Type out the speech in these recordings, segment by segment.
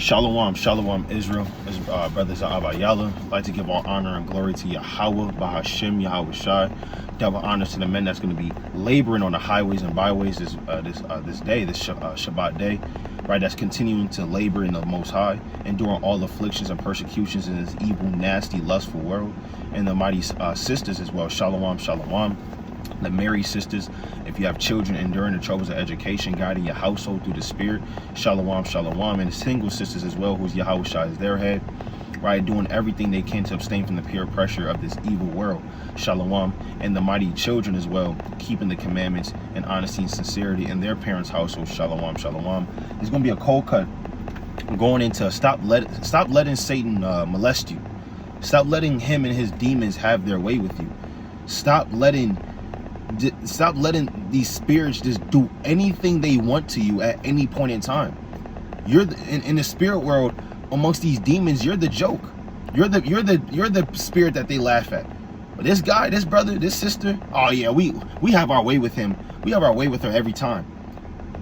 Shalom, shalom, Israel. As brothers of Abayala, I'd like to give all honor and glory to Yahweh, Bahashem, Yahweh Shai. Double honors to the men that's going to be laboring on the highways and byways this day, this Shabbat day, right? That's continuing to labor in the Most High, enduring all afflictions and persecutions in this evil, nasty, lustful world. And the mighty sisters as well. Shalom, shalom. The married sisters, if you have children enduring the troubles of education, guiding your household through the Spirit, shalom, shalom. And the single sisters as well, who's Yahweh Shai is their head, right, doing everything they can to abstain from the peer pressure of this evil world, shalom. And the mighty children as well, keeping the commandments and honesty and sincerity in their parents' household, shalom, shalom. There's going to be a cold cut going into stop letting Satan molest you. Stop letting him and his demons have their way with you. Stop letting these spirits just do anything they want to you at any point in time. You're in the spirit world amongst these demons. You're the joke. You're the spirit that they laugh at. But this guy, this brother, this sister, oh yeah, we have our way with him. We have our way with her every time.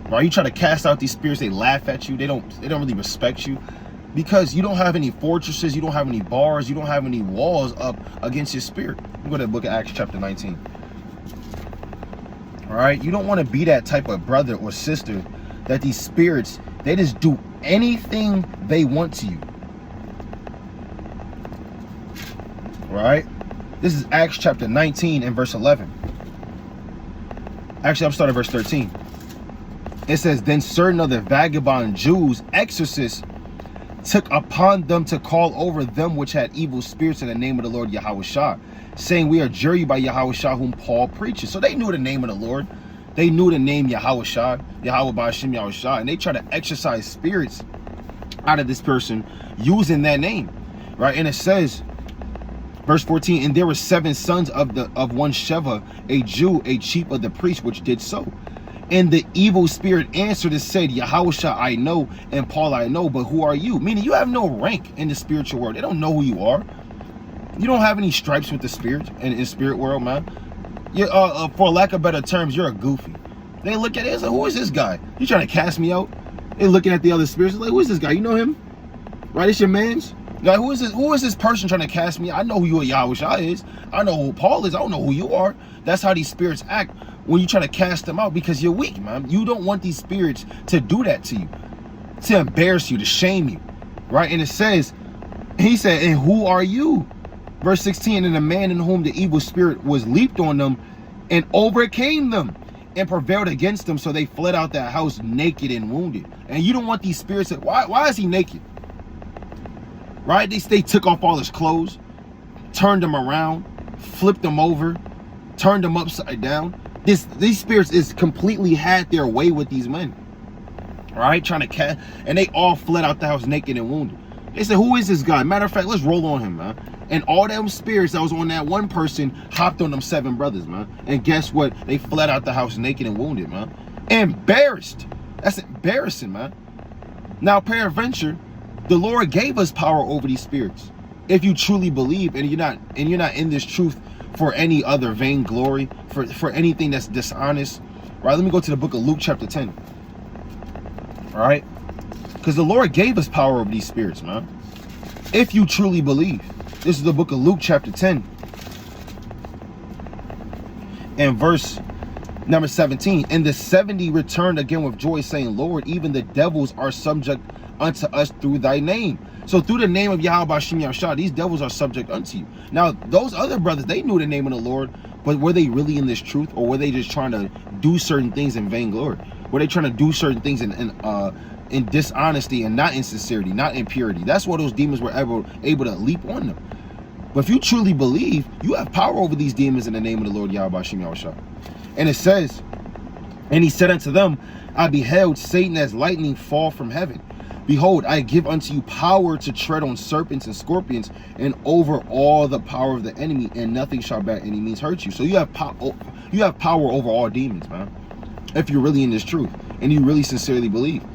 Right? You try to cast out these spirits, they laugh at you. They don't really respect you because you don't have any fortresses. You don't have any bars. You don't have any walls up against your spirit. You go to the book of Acts chapter 19. All right, you don't want to be that type of brother or sister that these spirits, they just do anything they want to you. All right, this is Acts chapter 19 and verse 11. Actually, I'm starting at verse 13. It says, then certain of the vagabond Jews, exorcists, took upon them to call over them which had evil spirits in the name of the Lord Yahweh Shai, saying, we are jury by Yahweh Shai whom Paul preaches. So they knew the name of the Lord. They knew the name Yahweh Shai, Yahweh Bahashem Yahweh Shai, and they try to exorcise spirits out of this person using that name, right? And it says, verse 14, and there were 7 sons of one Sheva, a Jew, a chief of the priests, which did so. And the evil spirit answered and said, Yahweh Shai I know, and Paul I know, but who are you? Meaning you have no rank in the spiritual world. They don't know who you are. You don't have any stripes with the spirit and in spirit world, man. You, for lack of better terms, you're a goofy. They look at it and say, who is this guy? You trying to cast me out? They looking at the other spirits like, who is this guy? You know him? Right? It's your man's. Like, who is this person trying to cast me? I know who Yahweh Shai is. I know who Paul is. I don't know who you are. That's how these spirits act when you try to cast them out, because you're weak, man. You don't want these spirits to do that to you, to embarrass you, to shame you, right? And it says, he said, and who are you? Verse 16, and the man in whom the evil spirit was leaped on them and overcame them and prevailed against them, so they fled out that house naked and wounded. And you don't want these spirits to, why is he naked? Right? They took off all his clothes, turned him around, flipped him over, turned him upside down. These spirits is completely had their way with these men. All right, trying to cast, and they all fled out the house naked and wounded. They said, who is this guy? Matter of fact, let's roll on him, man. And all them spirits that was on that one person hopped on them 7 brothers, man. And guess what? They fled out the house naked and wounded, man. Embarrassed. That's embarrassing, man. Now, peradventure, the Lord gave us power over these spirits. If you truly believe, and you're not in this truth for any other vainglory, for anything that's dishonest, right? Let me go to the book of Luke chapter 10. All right, because the Lord gave us power over these spirits, man. If you truly believe. This is the book of Luke chapter 10 and verse number 17. And the 70 returned again with joy, saying, Lord, even the devils are subject unto us through thy name. So through the name of Yahweh Bashem Yahshua, these devils are subject unto you. Now, those other brothers, they knew the name of the Lord, but were they really in this truth, or were they just trying to do certain things in vainglory? Were they trying to do certain things in dishonesty and not in sincerity, not in purity? That's why those demons were able to leap on them. But if you truly believe, you have power over these demons in the name of the Lord Yahweh Bashem Yahshua. And it says, and he said unto them, I beheld Satan as lightning fall from heaven. Behold, I give unto you power to tread on serpents and scorpions, and over all the power of the enemy, and nothing shall by any means hurt you. So you have power over all demons, man. If you're really in this truth and you really sincerely believe.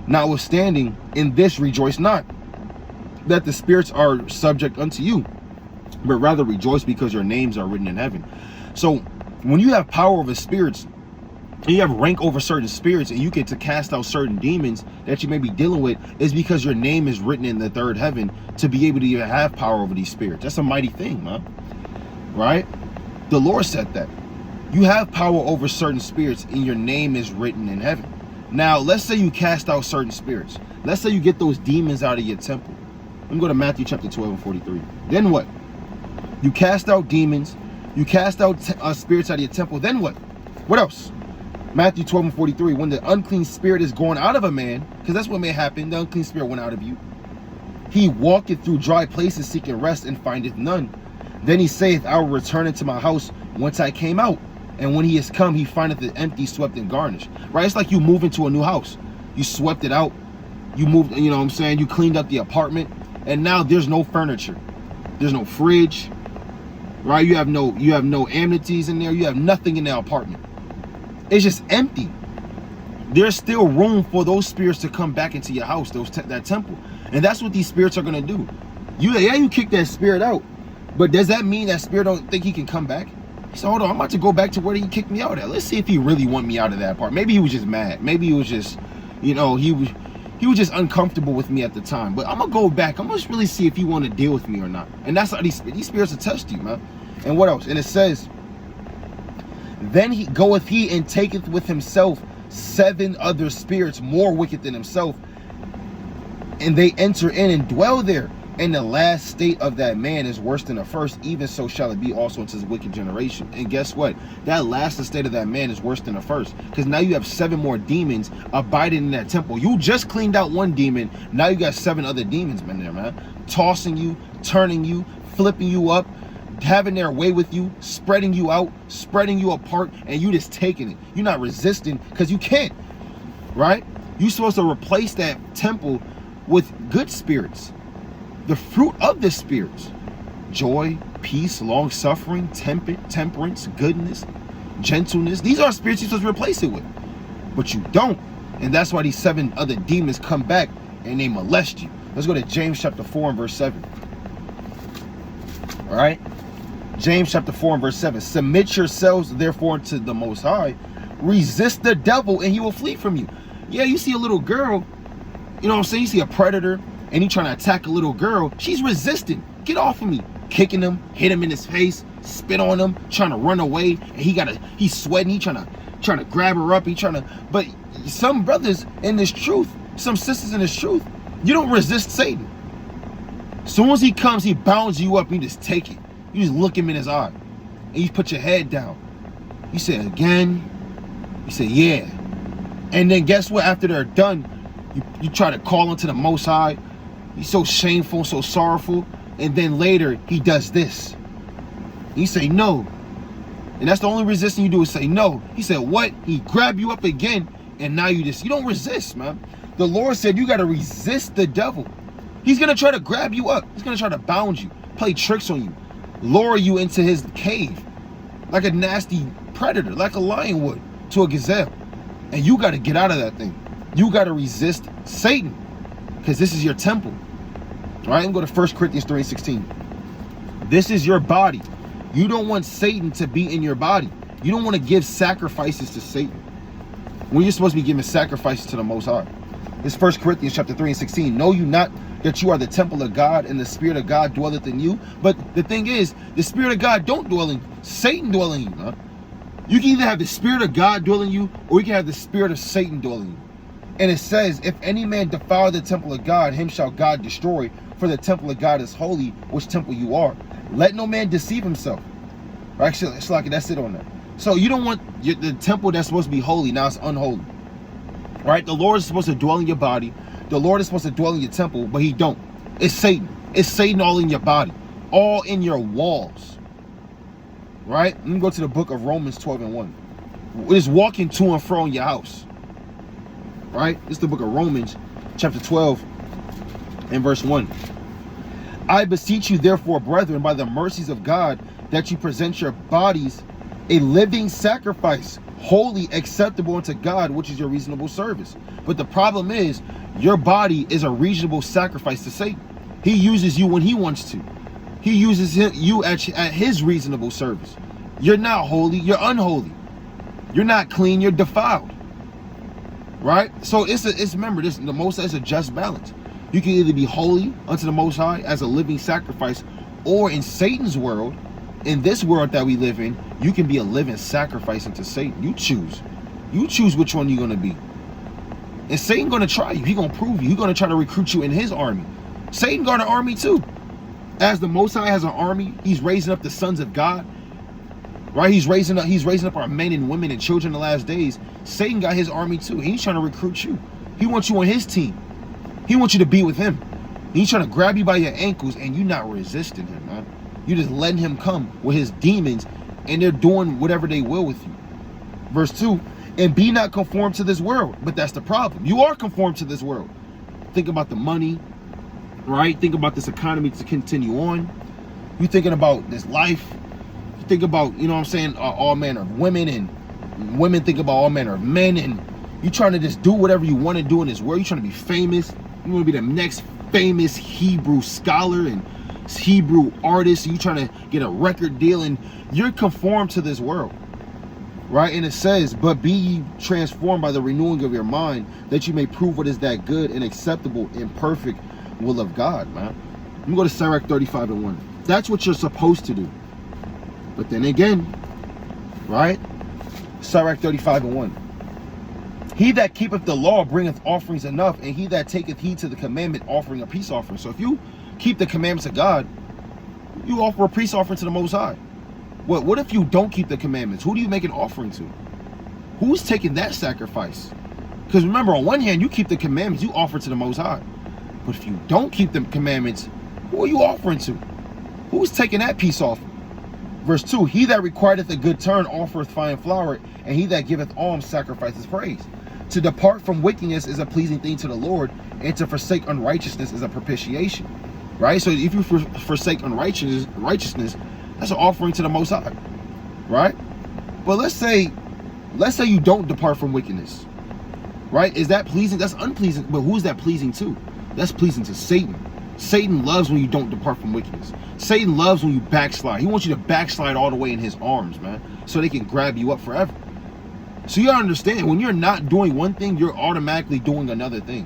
Notwithstanding, in this rejoice not, that the spirits are subject unto you, but rather rejoice because your names are written in heaven. So when you have power over spirits, and you have rank over certain spirits, and you get to cast out certain demons that you may be dealing with, is because your name is written in the third heaven to be able to even have power over these spirits. That's a mighty thing, man. Right? The Lord said that. You have power over certain spirits, and your name is written in heaven. Now, let's say you cast out certain spirits. Let's say you get those demons out of your temple. Let me go to Matthew chapter 12 and 43. Then what? You cast out demons. You cast out spirits out of your temple. Then what? What else? Matthew 12 and 43, when the unclean spirit is going out of a man, because that's what may happen, the unclean spirit went out of you. He walketh through dry places seeking rest and findeth none. Then he saith, I will return into my house whence I came out. And when he is come, he findeth it empty, swept, and garnished. Right? It's like you move into a new house. You swept it out. You moved, you know what I'm saying? You cleaned up the apartment. And now there's no furniture. There's no fridge. Right? You have no amenities in there. You have nothing in the apartment. It's just empty. There's still room for those spirits to come back into your house, that temple. And that's what these spirits are going to do. You kick that spirit out. But does that mean that spirit don't think he can come back? He said, hold on, I'm about to go back to where he kicked me out at. Let's see if he really want me out of that part. Maybe he was just mad. Maybe he was just, he was just uncomfortable with me at the time. But I'm going to go back. I'm going to really see if he want to deal with me or not. And that's how these spirits will test you, man. And what else? And it says, then he goeth he and taketh with himself 7 other spirits more wicked than himself, and they enter in and dwell there. And the last state of that man is worse than the first, even so shall it be also into his wicked generation. And guess what? That last state of that man is worse than the first, because now you have 7 more demons abiding in that temple. You just cleaned out 1 demon. Now you got 7 other demons in there, man, tossing you, turning you, flipping you up, having their way with you, spreading you out, spreading you apart, and you just taking it. You're not resisting because you can't, right? You're supposed to replace that temple with good spirits, the fruit of the spirits: joy, peace, long suffering, temperance, goodness, gentleness. These are spirits you're supposed to replace it with, but you don't. And that's why these 7 other demons come back and they molest you. Let's go to James chapter 4 and verse 7. All right, James chapter 4 and verse 7. Submit yourselves therefore to the Most High. Resist the devil and he will flee from you. Yeah, you see a little girl, you know what I'm saying? You see a predator and he trying to attack a little girl. She's resisting. Get off of me. Kicking him, hit him in his face, spit on him, trying to run away. And he's sweating. He trying to grab her up. But some brothers in this truth, some sisters in this truth, you don't resist Satan. As soon as he comes, he bounds you up and you just take it. You just look him in his eye and you put your head down. You say, again? You say, yeah. And then guess what? After they're done, you try to call into the Most High. He's so shameful, so sorrowful. And then later, he does this. You say no. And that's the only resistance you do, is say no. He said, what? He grabbed you up again. And now you don't resist, man. The Lord said you got to resist the devil. He's going to try to grab you up. He's going to try to bound you, play tricks on you, lure you into his cave like a nasty predator, like a lion would to a gazelle. And you got to get out of that thing. You got to resist Satan, because this is your temple. All right, I'm going to 1 Corinthians 3:16. This is your body. You don't want Satan to be in your body. You don't want to give sacrifices to Satan when you're supposed to be giving sacrifices to the Most High. It's 1 Corinthians chapter 3:16. Know you not that you are the temple of God, and the Spirit of God dwelleth in you? But the thing is, the Spirit of God don't dwell in you. Satan dwell in you. Huh? You can either have the Spirit of God dwell in you, or you can have the spirit of Satan dwell in you. And it says, if any man defile the temple of God, him shall God destroy. For the temple of God is holy, which temple you are. Let no man deceive himself. Actually, it's like that's it on that. So you don't want the temple that's supposed to be holy, now it's unholy. Right? The Lord is supposed to dwell in your body. The Lord is supposed to dwell in your temple, but he don't. It's Satan. It's Satan all in your body, all in your walls. Right? Let me go to the book of Romans 12 and 1. It's walking to and fro in your house. Right? This is the book of Romans chapter 12 and verse 1. I beseech you therefore, brethren, by the mercies of God, that you present your bodies a living sacrifice, holy, acceptable unto God, which is your reasonable service. But the problem is, your body is a reasonable sacrifice to Satan. He uses you when he wants to. He uses you at his reasonable service. You're not holy, you're unholy. You're not clean, you're defiled. Right? So remember, the Most High is a just balance. You can either be holy unto the Most High as a living sacrifice, or in Satan's world, in this world that we live in, you can be a living sacrifice unto Satan. You choose. You choose which one you're going to be. And Satan going to try you. He's going to prove you. He's going to try to recruit you in his army. Satan got an army too. As the Most High has an army, he's raising up the sons of God. Right? He's raising up our men and women and children in the last days. Satan got his army too. He's trying to recruit you. He wants you on his team. He wants you to be with him. He's trying to grab you by your ankles, and you're not resisting him, man. You're just letting him come with his demons, and they're doing whatever they will with you. Verse 2, and be not conformed to this world. But that's the problem. You are conformed to this world. Think about the money, right? Think about this economy to continue on. You're thinking about this life. You think about, you know what I'm saying, all manner of women, and women think about all manner of men, and you're trying to just do whatever you want to do in this world. You're trying to be famous. You want to be the next famous Hebrew scholar and Hebrew artist. You're trying to get a record deal, and you're conformed to this world, right? And it says, but be ye transformed by the renewing of your mind, that you may prove what is that good and acceptable and perfect will of God, man. Let me go to Sirach 35:1. That's what you're supposed to do. But then again, right? Sirach 35:1. He that keepeth the law bringeth offerings enough, and he that taketh heed to the commandment offering a peace offering. So if you keep the commandments of God, you offer a peace offering to the Most High. What if you don't keep the commandments? Who do you make an offering to? Who's taking that sacrifice? Because remember, on one hand, you keep the commandments, you offer to the Most High. But if you don't keep the commandments, who are you offering to? Who's taking that peace offering? Verse 2, he that requireth a good turn offereth fine flour, and he that giveth alms sacrifices praise. To depart from wickedness is a pleasing thing to the Lord, and to forsake unrighteousness is a propitiation. Right? So if you forsake unrighteousness, that's an offering to the Most High. Right? But let's say you don't depart from wickedness. Right? Is that pleasing? That's unpleasing. But who's that pleasing to? That's pleasing to Satan. Satan loves when you don't depart from wickedness. Satan loves when you backslide. He wants you to backslide all the way in his arms, man, so they can grab you up forever. So you gotta understand, when you're not doing one thing, you're automatically doing another thing.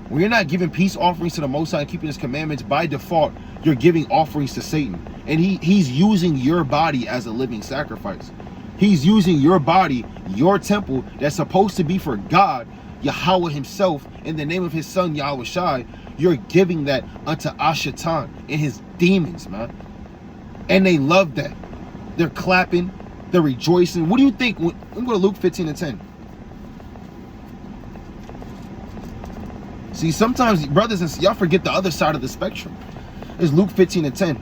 When you're not giving peace offerings to the Most High and keeping his commandments, by default, you're giving offerings to Satan. And he's using your body as a living sacrifice. He's using your body, your temple, that's supposed to be for God, Yahweh himself, in the name of his son, Yahweh Shai. You're giving that unto Ashatan and his demons, man. And they love that. They're clapping. They're rejoicing. What do you think? Let me go to Luke 15:10. See, sometimes, brothers and sisters, y'all forget the other side of the spectrum. It's Luke 15:10.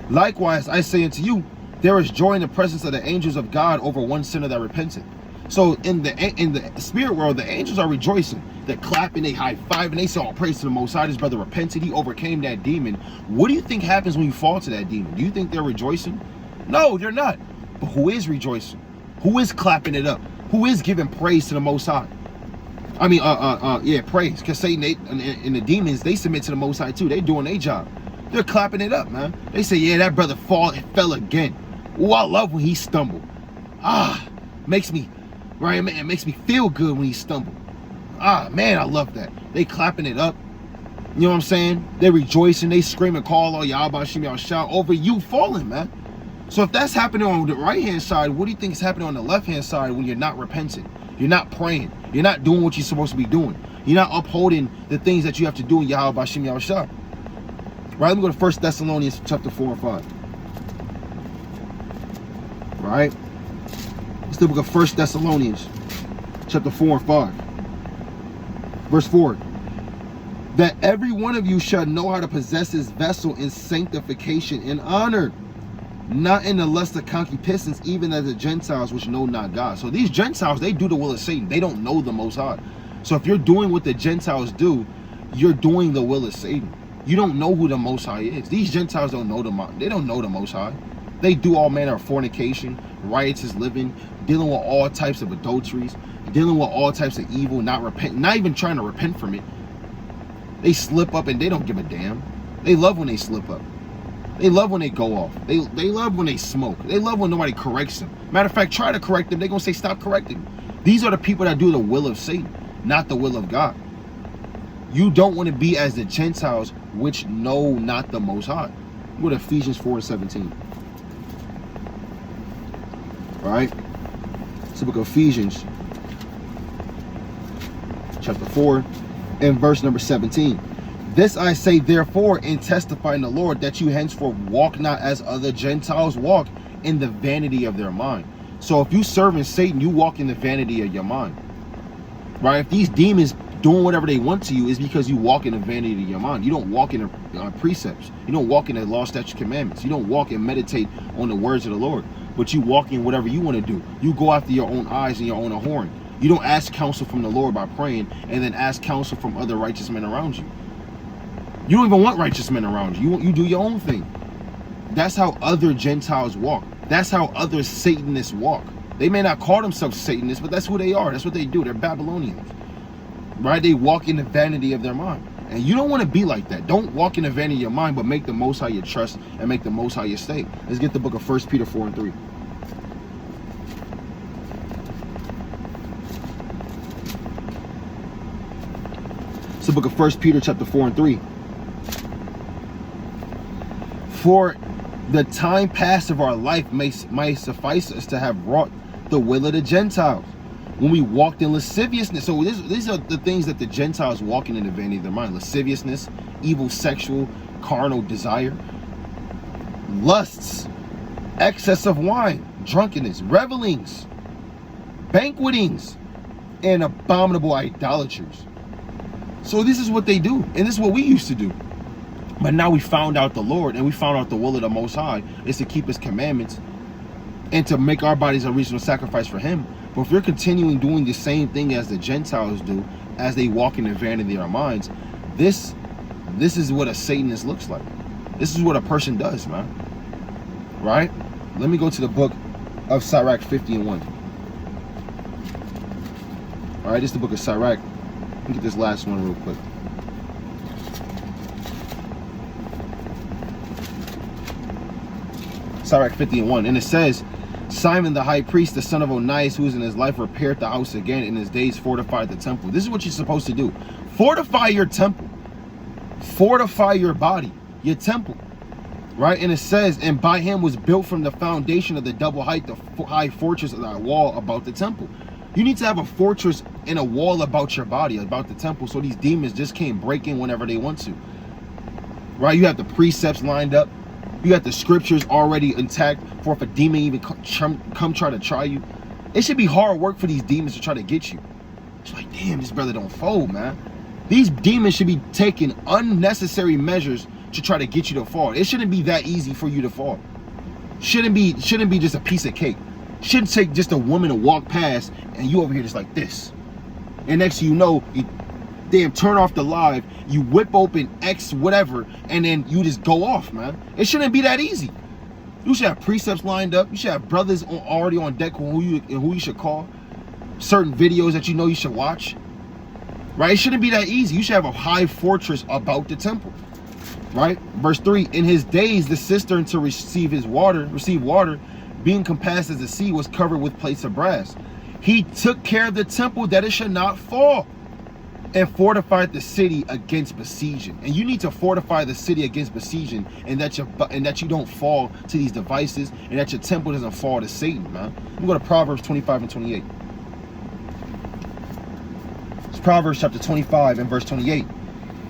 Likewise, I say unto you, there is joy in the presence of the angels of God over one sinner that repenteth. So in the spirit world, the angels are rejoicing. They're clapping, they high five, and they say, all praise to the Most High. His brother repented. He overcame that demon. What do you think happens when you fall to that demon? Do you think they're rejoicing? No, they're not. But who is rejoicing? Who is clapping it up? Who is giving praise to the Most High? I mean, yeah, praise. Because Satan and the demons, they submit to the Most High too. They doing their job. They're clapping it up, man. They say, yeah, that brother fell again. Oh, I love when he stumbled. Makes me, right? It makes me feel good when he stumbled. Man, I love that. They clapping it up. You know what I'm saying? They rejoicing. They screaming, call all y'all about Shim, y'all shout over you falling, man. So if that's happening on the right-hand side, what do you think is happening on the left-hand side when you're not repenting? You're not praying. You're not doing what you're supposed to be doing. You're not upholding the things that you have to do in Yahweh Shim, Yahweh Shah. Right? Let me go to 1 Thessalonians chapter 4 and 5. Right? It's the book of 1 Thessalonians chapter 4 and 5. Verse 4. That every one of you shall know how to possess his vessel in sanctification and honor, not in the lust of concupiscence, even as the Gentiles which know not God. So these Gentiles, they do the will of Satan. They don't know the Most High. So if you're doing what the Gentiles do, you're doing the will of Satan. You don't know who the Most High is. These Gentiles don't know they don't know the Most High. They do all manner of fornication, riotous living, dealing with all types of adulteries, dealing with all types of evil, not even trying to repent from it. They slip up and they don't give a damn. They love when they slip up. They love when they go off. They love when they smoke. They love when nobody corrects them. Matter of fact, try to correct them, they're going to say, stop correcting me. These are the people that do the will of Satan, not the will of God. You don't want to be as the Gentiles, which know not the Most High. Go to Ephesians 4:17. All right? It's the book of Ephesians, chapter 4, and verse number 17. This I say therefore, in testifying the Lord, that you henceforth walk not as other Gentiles walk, in the vanity of their mind. So if you serving Satan, you walk in the vanity of your mind. Right? If these demons doing whatever they want to you, is because you walk in the vanity of your mind. You don't walk in the precepts. You don't walk in the law, statutes, commandments. You don't walk and meditate on the words of the Lord. But you walk in whatever you want to do. You go after your own eyes and your own horn. You don't ask counsel from the Lord by praying and then ask counsel from other righteous men around you. You don't even want righteous men around you. You do your own thing. That's how other Gentiles walk. That's how other Satanists walk. They may not call themselves Satanists, but that's who they are. That's what they do. They're Babylonians. Right? They walk in the vanity of their mind. And you don't want to be like that. Don't walk in the vanity of your mind, but make the Most High your trust and make the Most High your stay. Let's get the book of 1 Peter 4:3. It's the book of 1 Peter chapter 4:3. For the time past of our life may suffice us to have wrought the will of the Gentiles, when we walked in lasciviousness. So these are the things that the Gentiles walking in the vanity of their mind. Lasciviousness, evil, sexual, carnal desire, lusts, excess of wine, drunkenness, revelings, banquetings, and abominable idolatries. So this is what they do, and this is what we used to do. But now we found out the Lord, and we found out the will of the Most High is to keep his commandments and to make our bodies a reasonable sacrifice for him. But if you're continuing doing the same thing as the Gentiles do, as they walk in the vanity of their minds, this is what a Satanist looks like. This is what a person does, man. Right? Let me go to the book of Sirach 50:1. All right, this is the book of Sirach. Let me get this last one real quick. Sirach 50:1, and it says, Simon the high priest, the son of Onias, who is in his life repaired the house again, in his days fortified the temple. This is what you're supposed to do. Fortify your temple. Fortify your body, your temple. Right? And it says, and by him was built from the foundation of the double height, the high fortress of that wall about the temple. You need to have a fortress and a wall about your body, about the temple, so these demons just can't break in whenever they want to. Right? You have the precepts lined up. You got the scriptures already intact for if a demon even come try to try you. It should be hard work for these demons to try to get you. It's like, damn, this brother don't fold, man. These demons should be taking unnecessary measures to try to get you to fall. It shouldn't be that easy for you to fall. Shouldn't be just a piece of cake. Shouldn't take just a woman to walk past and you over here just like this. And next thing you know, you damn turn off the live, you whip open X whatever, and then you just go off, man. It shouldn't be that easy. You should have precepts lined up. You should have brothers already on deck who you should call. Certain videos that you know you should watch. Right? It shouldn't be that easy. You should have a high fortress about the temple. Right? Verse 3, in his days the cistern to receive water, being compassed as the sea, was covered with plates of brass. He took care of the temple that it should not fall, and fortified the city against besieging. And you need to fortify the city against besieging, and that you don't fall to these devices, and that your temple doesn't fall to Satan, man. We go to Proverbs 25 and 28. It's Proverbs chapter 25 and verse 28.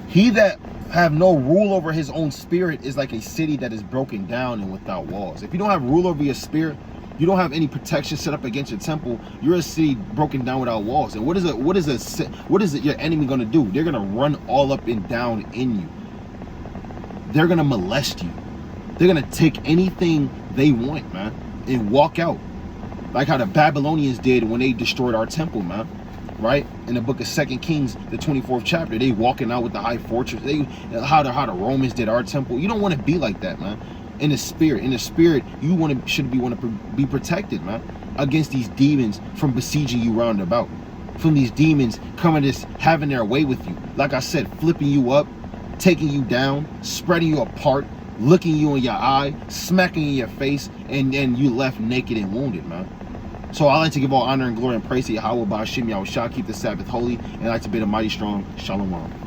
He that have no rule over his own spirit is like a city that is broken down and without walls. If you don't have rule over your spirit, you don't have any protection set up against your temple, you're a city broken down without walls. And what is your enemy going to do? They're going to run all up and down in you. They're going to molest you. They're going to take anything they want, man, and walk out. Like how the Babylonians did when they destroyed our temple, man. Right? In the book of 2 Kings, the 24th chapter, they walking out with the high fortress. How the Romans did our temple. You don't want to be like that, man. In the spirit, you should be protected, man, against these demons from besieging you round about, from these demons coming just having their way with you. Like I said, flipping you up, taking you down, spreading you apart, looking you in your eye, smacking in your face, and then you left naked and wounded, man. So I like to give all honor and glory and praise to Yahweh, Ba'ashim Yahushua, keep the Sabbath holy, and I like to bid a mighty strong shalom.